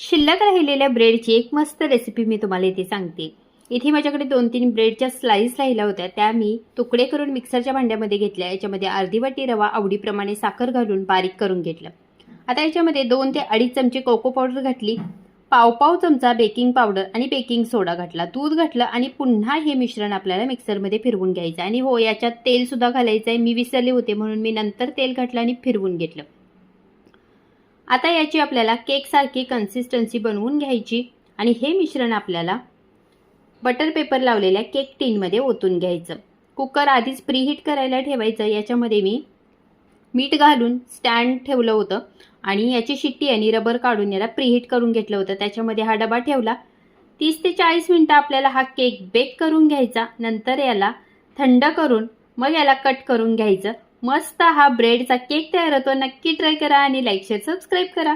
शिल्लक राहिलेल्या ब्रेडची एक मस्त रेसिपी मी तुम्हाला इथे सांगते। इथे माझ्याकडे 2-3 ब्रेडच्या स्लाइस राहिल्या होत्या, त्या मी तुकडे करून मिक्सरच्या भांड्यामध्ये घेतल्या। याच्यामध्ये अर्धी वाटी रवा आवडीप्रमाणे साखर घालून बारीक करून घेतलं। आता याच्यामध्ये 2 ते 2.5 चमचे कोको पावडर घातली, पाव चमचा बेकिंग पावडर आणि बेकिंग सोडा घातला, दूध घातलं आणि पुन्हा हे मिश्रण आपल्याला मिक्सरमध्ये फिरवून घ्यायचं। आणि हो, याच्यात तेल सुद्धा घालायचं आहे, मी विसरले होते म्हणून मी नंतर तेल घातलं आणि फिरवून घेतलं। आता याची आपल्याला केक सारखी कन्सिस्टन्सी बनवून घ्यायची आणि हे मिश्रण आपल्याला बटर पेपर लावलेल्या केक टिन मध्ये ओतून घ्यायचं। कुकर आधीच प्रीहीट करायला ठेवायचं। याच्यामध्ये मी मीठ घालून स्टँड ठेवलं होतं आणि याची शिट्टी आणि रबर काढून याला प्रीहीट करून घेतलं होतं। त्याच्यामध्ये हा डबा ठेवला। 30 ते 40 मिनिटं आपल्याला हा केक बेक करून घ्यायचा। नंतर याला थंड करून मग याला कट करून घ्यायचं। मस्त हा ब्रेडचा केक तयार होतो। नक्की ट्राय करा आणि लाईक शेअर सबस्क्राइब करा।